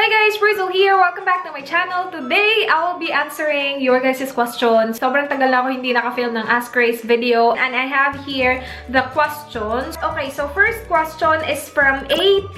Hi guys, Brizzel here. Welcome back to my channel. Today, I will be answering your guys' questions. Sobrang tagal na ako hindi naka-film ng Ask Grace video. And I have here the questions. Okay, so first question is from AT.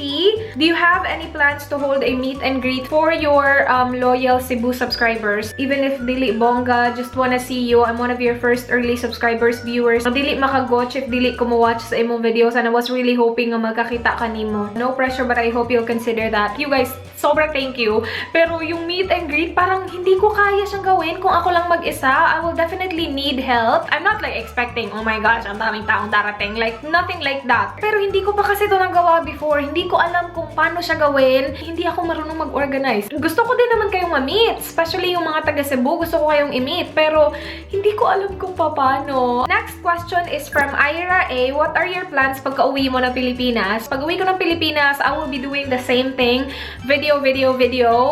Do you have any plans to hold a meet and greet for your loyal Cebu subscribers? Even if dili bongga, just wanna see you. I'm one of your first early subscribers, viewers. Dili makagotch if dili ko mo-watch sa imong videos, and I was really hoping nga magkakita ka nimo. No pressure, but I hope you'll consider that. You guys, sobrang thank you. Pero yung meet and greet, parang hindi ko kaya siyang gawin kung ako lang mag-isa. I will definitely need help. I'm not like expecting, oh my gosh, ang daming taong darating. Like, nothing like that. Pero hindi ko pa kasi ito nagawa before. Hindi ko alam kung paano siya gawin. Hindi ako marunong mag-organize. Gusto ko din naman kayong ma-meet. Especially yung mga taga Cebu, gusto ko kayong i-meet. Pero hindi ko alam kung paano. Next question is from Ira A. What are your plans pagka-uwi mo ng Pilipinas? Pag-uwi ko ng Pilipinas, I will be doing the same thing. Video.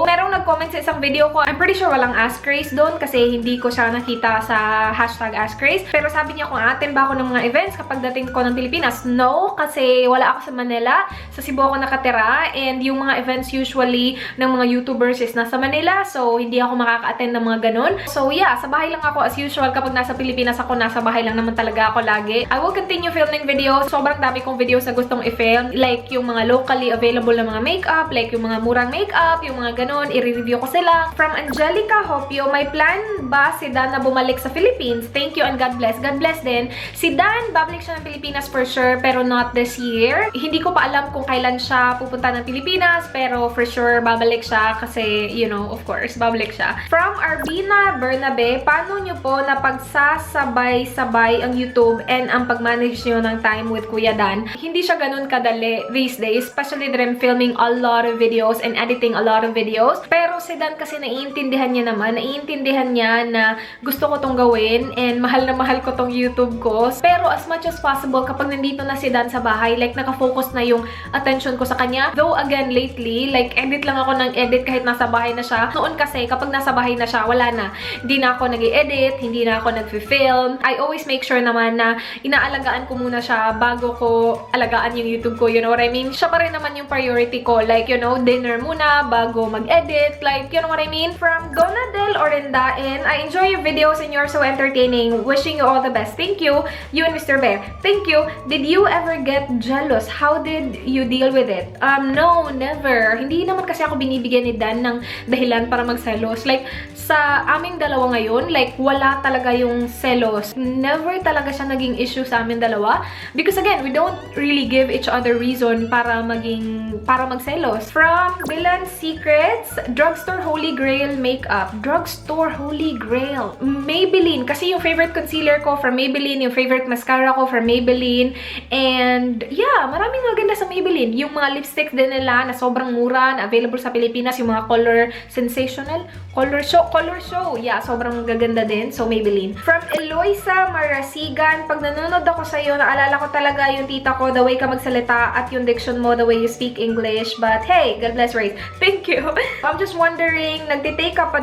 Merong nag-comment sa isang video ko. I'm pretty sure walang Ask Grace doon kasi hindi ko siya nakita sa hashtag Ask Grace. Pero sabi niya kung attend ba ako ng mga events kapag dating ko ng Pilipinas. No, kasi wala ako sa Manila. Sa Cebu ako nakatira. And yung mga events usually ng mga YouTubers is nasa Manila. So, hindi ako makaka-attend ng mga ganun. So, yeah, sa bahay lang ako as usual. Kapag nasa Pilipinas ako, nasa bahay lang naman talaga ako lagi. I will continue filming videos. Sobrang dami kong videos na gustong i-film. Like yung mga locally available na mga makeup. Like yung mga murang makeup, yung mga ganun, i-review ko sila. From Angelica Hopio, may plan ba si Dan na bumalik sa Philippines? Thank you and God bless. God bless din. Si Dan, babalik siya ng Pilipinas for sure, pero not this year. Hindi ko pa alam kung kailan siya pupunta ng Pilipinas, pero for sure, babalik siya kasi, you know, of course, babalik siya. From Arbina Bernabe, paano nyo po na pagsasabay-sabay ang YouTube and ang pag-manage nyo ng time with Kuya Dan? Hindi siya ganun kadali these days, especially that I'm filming a lot of videos and editing a lot of videos. Pero si Dan kasi naiintindihan niya na gusto ko tong gawin and mahal na mahal ko tong YouTube ko. Pero as much as possible, kapag nandito na si Dan sa bahay, like nakafocus na yung attention ko sa kanya. Though again, lately, like edit lang ako ng edit kahit nasa bahay na siya. Noon kasi, kapag nasa bahay na siya, wala na. Hindi na ako nag-i-edit, hindi na ako nag-film. I always make sure naman na inaalagaan ko muna siya bago ko alagaan yung YouTube ko. You know what I mean? Siya pa rin naman yung priority ko. Like, you know, dinner muna bago mag-edit. Like, you know what I mean? From Donadel Orendain, I enjoy your videos and you're so entertaining. Wishing you all the best. Thank you. You and Mr. Bear. Thank you. Did you ever get jealous? How did you deal with it? No, never. Hindi naman kasi ako binibigyan ni Dan ng dahilan para magselos. Like, sa aming dalawa ngayon, like, wala talaga yung selos. Never talaga siya naging issue sa aming dalawa. Because again, we don't really give each other reason para magselos. From Bilan Secrets, Drugstore Holy Grail Makeup. Drugstore Holy Grail. Maybelline. Kasi yung favorite concealer ko from Maybelline, yung favorite mascara ko from Maybelline. And yeah, maraming maganda sa Maybelline. Yung mga lipsticks din nila na sobrang mura, na available sa Pilipinas, yung mga Color Sensational, Color Show. Yeah, sobrang gaganda din. So, Maybelline. From Eloisa Marasigan, pag nanonood ako sa'yo, naalala ko talaga yung tita ko, the way ka magsalita at yung diction mo, the way you speak English. But hey, God bless Race. Thank you. I'm just wondering, nagtitake ka pa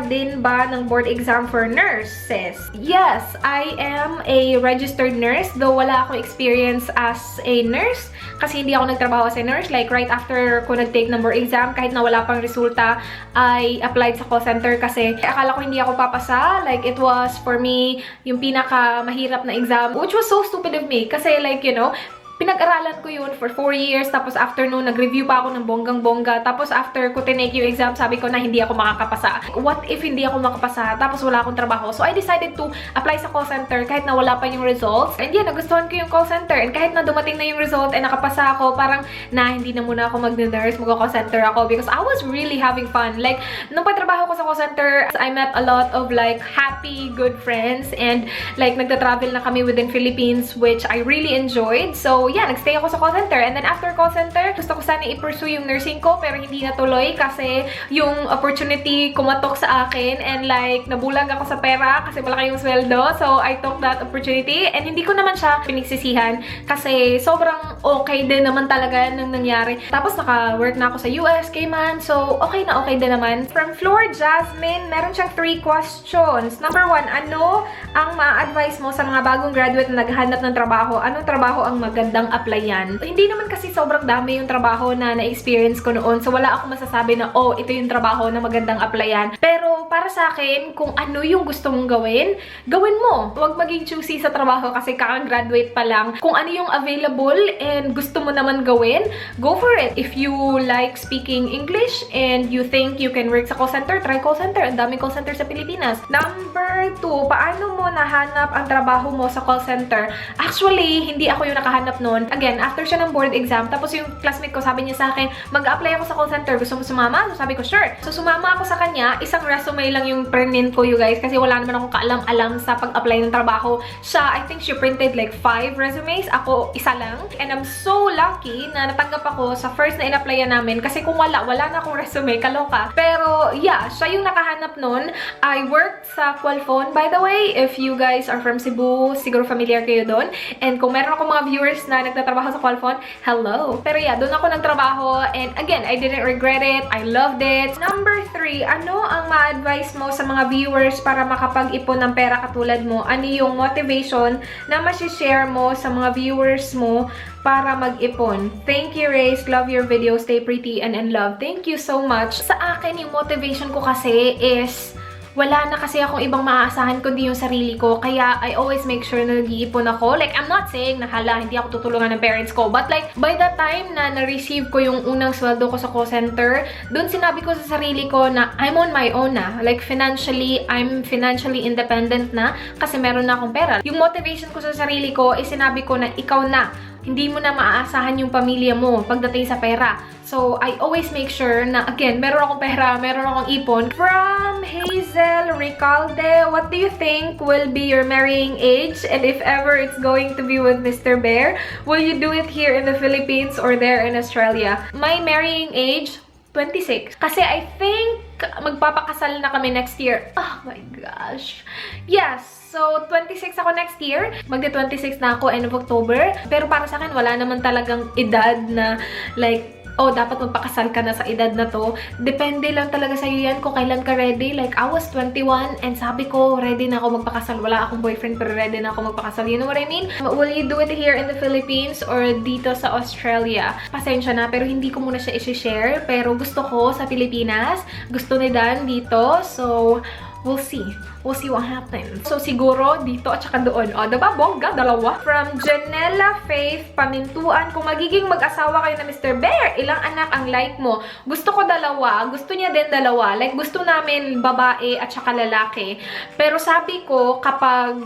din ba ng board exam for nurses? Yes, I am a registered nurse, though wala akong experience as a nurse kasi hindi ako nagtrabaho as a nurse. Like, right after ko nag-take ng board exam, kahit na wala pang resulta, I applied sa call center kasi akala ko hindi ako papasa. Like, it was, for me, yung pinaka-mahirap na exam, which was so stupid of me kasi, like, you know, pinag-aralan ko yun for 4 years. Tapos after noon, nag-review pa ako ng bonggang-bongga. Tapos after ko tinake yung exam, sabi ko na hindi ako makakapasa. What if hindi ako makapasa? Tapos wala akong trabaho. So I decided to apply sa call center kahit na wala pa yung results. And yeah, nagustuhan ko yung call center. And kahit na dumating na yung result and nakapasa ako, parang na hindi na muna ako mag-nurse, mag-call center ako. Because I was really having fun. Like, nung patrabaho ko sa call center, I met a lot of like happy, good friends. And like, nagta-travel na kami within Philippines, which I really enjoyed. So yeah, nagstay ako sa call center. And then after call center, gusto ko sana i-pursue yung nursing ko pero hindi natuloy kasi yung opportunity kumatok sa akin and like nabulag ako sa pera kasi malaki yung sweldo. So I took that opportunity and hindi ko naman siya pinigsisihan kasi sobrang okay din naman talaga nang nangyari. Tapos naka-work na ako sa US, Cayman. So okay na okay din naman. From Floor Jasmine, meron siyang 3 questions. Number 1, ano ang ma-advise mo sa mga bagong graduate na naghahanap ng trabaho? Anong trabaho ang magandang magandang applyan. Hindi naman kasi sobrang dami yung trabaho na na-experience ko noon. So, wala akong masasabi na, oh, ito yung trabaho na magandang applyan. Pero, para sa akin, kung ano yung gusto mong gawin, gawin mo. Huwag maging choosy sa trabaho kasi kaka-graduate pa lang. Kung ano yung available and gusto mo naman gawin, go for it. If you like speaking English and you think you can work sa call center, try call center. Ang daming call center sa Pilipinas. Number 2, paano mo nahanap ang trabaho mo sa call center? Actually, hindi ako yung nakahanap noon. Again, after siya ng board exam, tapos yung classmate ko, sabi niya sa akin, mag-apply ako sa call center. Gusto mo sumama? So, sabi ko, sure. So, sumama ako sa kanya. Isang resume lang yung print ko, you guys, kasi wala naman akong kaalam-alam sa pag-apply ng trabaho. Siya, I think she printed like 5 resumes. Ako, isa lang. And I'm so lucky na natanggap ako sa first na in-applyan namin kasi kung wala na akong resume, kaloka. Pero, yeah, siya yung nakahanap nun. I worked sa Qualphone, by the way. If you guys are from Cebu, siguro familiar kayo doon. And kung meron ako mga viewers na nagtatrabaho sa Qualphone, hello! Pero yeah, doon ako nagtrabaho. And again, I didn't regret it. I loved it. Number 3, ano ang ma-advise mo sa mga viewers para makapag-ipon ng pera katulad mo? Ano yung motivation na masishare mo sa mga viewers mo para mag-ipon? Thank you, Race. Love your video. Stay pretty and in love. Thank you so much. Sa akin, yung motivation ko kasi is wala na kasi akong ibang maaasahan kundi yung sarili ko. Kaya, I always make sure na nag-iipon ako. Like, I'm not saying na hala, hindi ako tutulungan ng parents ko. But like, by the time na na-receive ko yung unang sweldo ko sa call center, dun sinabi ko sa sarili ko na I'm on my own na. Like, financially, I'm financially independent na kasi meron na akong pera. Yung motivation ko sa sarili ko is sinabi ko na ikaw na. Hindi mo na maaasahan yung pamilya mo pagdating sa pera. So, I always make sure na, again, meron akong pera, meron akong ipon. From Hazel Ricalde, what do you think will be your marrying age? And if ever it's going to be with Mr. Bear, will you do it here in the Philippines or there in Australia? My marrying age, 26. Kasi I think magpapakasal na kami next year. Oh my gosh. Yes. So, 26 ako next year. Magde-26 na ako end of October. Pero para sa akin, wala naman talagang edad na like, oh, dapat magpakasal ka na sa edad na to. Depende lang talaga sa'yo yan kung kailan ka ready. Like, I was 21 and sabi ko, ready na ako magpakasal. Wala akong boyfriend pero ready na ako magpakasal. You know what I mean? Will you do it here in the Philippines or dito sa Australia? Pasensya na, pero hindi ko muna siya i-share. Pero gusto ko sa Pilipinas. Gusto ni Dan dito. So, we'll see. We'll see what happens. So, siguro dito at saka doon. O, diba? Bongga, dalawa. From Janella Faith Pamintuan, kung magiging mag-asawa kayo na Mr. Bear, ilang anak ang like mo? Gusto ko dalawa. Gusto niya din dalawa. Like, gusto namin babae at saka lalaki. Pero sabi ko, kapag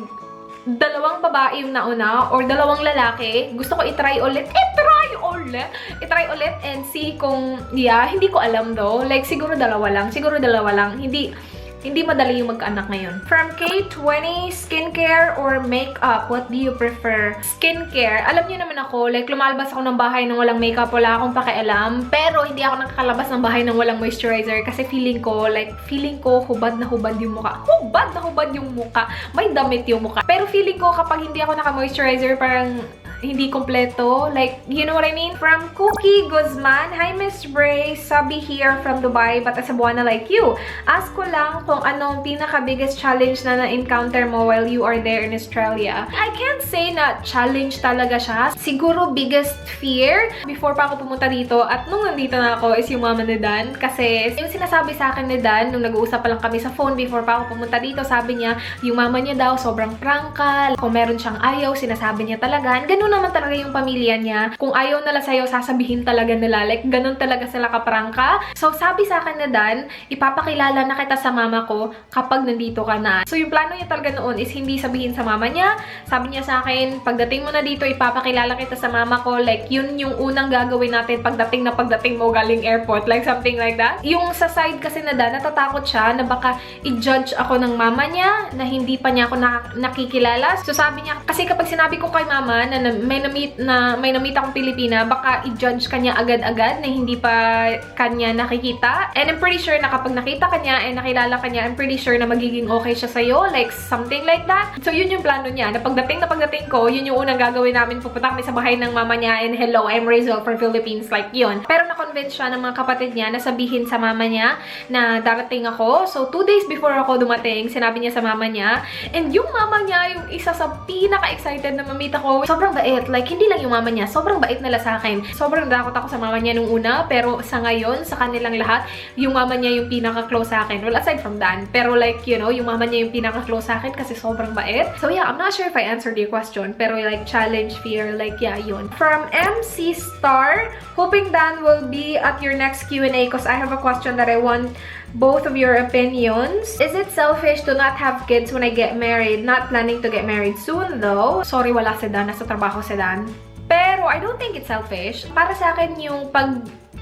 dalawang babae yung nauna or dalawang lalaki, gusto ko i-try ulit. I-try ulit and see kung, yeah, hindi ko alam though. Like, siguro dalawa lang. Hindi madali yung magkaanak ngayon. From K20, skincare or makeup? What do you prefer? Skincare. Alam niyo naman ako, like, lumalabas ako ng bahay nang walang makeup, wala akong pakialam. Pero, hindi ako nakakalabas ng bahay nang walang moisturizer kasi feeling ko hubad na hubad yung mukha. Hubad na hubad yung mukha. May damit yung mukha. Pero feeling ko kapag hindi ako naka-moisturizer, parang hindi kompleto. Like, you know what I mean? From Cookie Guzman, hi Miss Bray, sabi here from Dubai, but a Cebuana like you. Ask ko lang kung anong pinaka-biggest challenge na na-encounter mo while you are there in Australia. I can't say na challenge talaga siya. Siguro biggest fear before pa ako pumunta dito at nung nandito na ako is yung mama ni Dan. Kasi yung sinasabi sa akin ni Dan, nung nag-uusap pa lang kami sa phone before pa ako pumunta dito, sabi niya, yung mama niya daw sobrang prangkal. Kung meron siyang ayaw, sinasabi niya talaga. Ganun naman talaga yung pamilya niya. Kung ayaw nila sa'yo, sasabihin talaga nila. Like, ganun talaga sila kaprangka. So, sabi sa akin na Dan, ipapakilala na kita sa mama ko kapag nandito ka na. So, yung plano niya talaga noon is hindi sabihin sa mama niya. Sabi niya sa akin, pagdating mo na dito, ipapakilala kita sa mama ko. Like, yun yung unang gagawin natin pagdating mo galing airport. Like, something like that. Yung sa side kasi na Dan, natatakot siya na baka i-judge ako ng mama niya na hindi pa niya ako nakikilala. So, sabi niya, kasi kapag sinabi ko kay mama na may namit akong Pilipina, baka i-judge kanya agad-agad na hindi pa kanya nakikita. And I'm pretty sure na kapag nakita kanya and nakilala kanya, I'm pretty sure na magiging okay siya sa'yo. Like, something like that. So, yun yung plano niya. Na pagdating ko, yun yung unang gagawin namin. Pupunta kami sa bahay ng mama niya and hello, I'm Razel from Philippines. Like, yun. Pero na-convince siya ng mga kapatid niya na sabihin sa mama niya na darating ako. So, 2 days before ako dumating, sinabi niya sa mama niya. And yung mama niya, yung isa sa pinaka-excited na mamit ako. Sobrang bait. Like, hindi lang yung mama niya. Sobrang bait nila sa akin. Sobrang takot ako sa mama niya nung una. Pero sa ngayon, sa kanilang lahat, yung mama niya yung pinaka-close sa akin. Well, aside from that. Pero like, you know, yung mama niya yung pinaka-close sa akin kasi sobrang bait. So yeah, I'm not sure if I answered your question. Pero like, challenge, fear, like, yeah, yun. From MC Star, hoping Dan will be at your next Q&A because I have a question that I want both of your opinions. Is it selfish to not have kids when I get married? Not planning to get married soon though. Sorry, wala si Dan. Nasa trabaho si Dan. Pero I don't think it's selfish. Para sa akin yung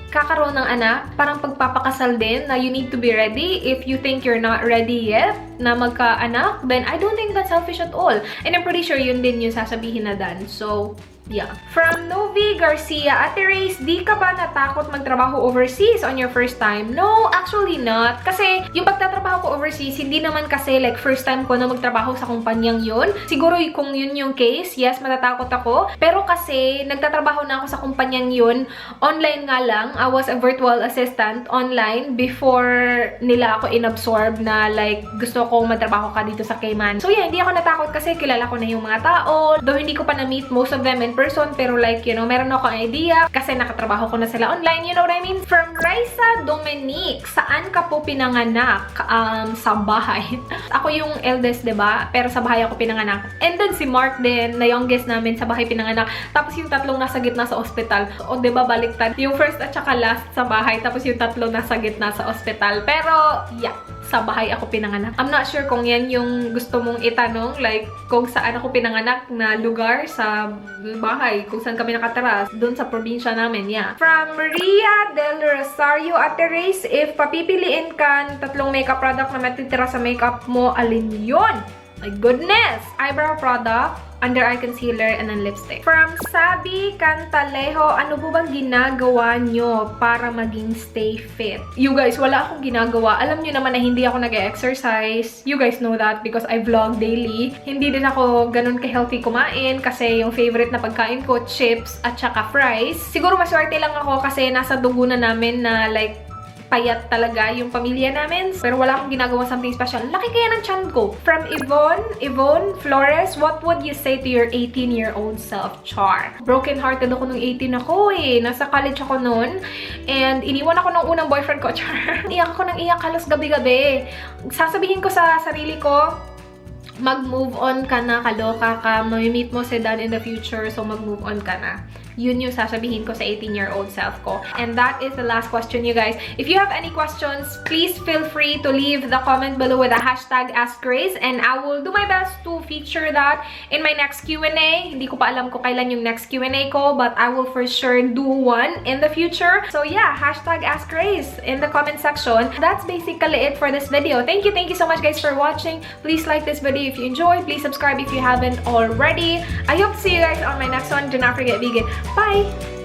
kakaroon ng anak, parang pagpapakasal din na you need to be ready. If you think you're not ready yet na magka-anak, then I don't think that's selfish at all. And I'm pretty sure yun din yung sasabihin na Dan. So, yeah. From Novi Garcia, Ate Race, di ka ba natakot magtrabaho overseas on your first time? No, actually not. Kasi yung pagtatrabaho ko overseas, hindi naman kasi like first time ko na magtrabaho sa kumpanyang yun. Siguro kung yun yung case, yes, matatakot ako. Pero kasi nagtatrabaho na ako sa kumpanyang yun, online nga lang. I was a virtual assistant online before nila ako inabsorb na like gusto ko magtrabaho ka dito sa Cayman. So yeah, hindi ako natakot kasi kilala ko na yung mga tao. Though hindi ko pa na-meet most of them in person, pero like, you know, meron ako idea kasi nakatrabaho ko na sila online, you know what I mean? From Raisa Dominique, saan ka po pinanganak? Sa bahay. Ako yung eldest, diba? Pero sa bahay ako pinanganak. And then si Mark din, na youngest namin, sa bahay pinanganak. Tapos yung tatlong nasa gitna sa ospital. O diba, baliktad. Yung first at saka last sa bahay, tapos yung tatlong nasa gitna sa ospital. Pero, yeah, sa bahay ako pinanganak. I'm not sure kung yan yung gusto mong itanong, like, kung saan ako pinanganak na lugar sa bahay, kung saan kami nakatira, doon sa probinsya namin, yeah. From Maria Del Rosario, Ate Race, if papipiliin ka ng tatlong makeup product na matitira sa makeup mo, alin yun? My goodness! Eyebrow product, under eye concealer, and then lipstick. From Sabi Cantalejo, ano po bang ginagawa nyo para maging stay fit? You guys, wala akong ginagawa. Alam nyo naman na hindi ako nag-exercise. You guys know that because I vlog daily. Hindi din ako ganun ka-healthy kumain kasi yung favorite na pagkain ko, chips at saka fries. Siguro maswerte lang ako kasi nasa dugo na namin na like payat talaga yung pamilya namin. Pero wala akong ginagawa something special. Laki kaya ng tiyan ko. From Yvonne Flores, what would you say to your 18-year-old self, Char? Broken-hearted ako nung 18 ako eh. Nasa college ako noon. And iniwan ako ng unang boyfriend ko, Char. Iyak ako ng iyak halos gabi-gabi. Sasabihin ko sa sarili ko, mag-move on ka na, kaloka ka, may-meet mo si Dan in the future, so mag-move on ka na. Yun yung sasabihin ko sa 18-year-old self ko. And that is the last question, you guys. If you have any questions, please feel free to leave the comment below with the hashtag AskGrace, and I will do my best to feature that in my next Q&A. Hindi ko pa alam kung kailan yung next Q&A ko, but I will for sure do one in the future. So yeah, hashtag AskGrace in the comment section. That's basically it for this video. Thank you so much guys for watching. Please like this video if you enjoyed. Please subscribe if you haven't already. I hope to see you guys on my next one. Do not forget vegan. Bye!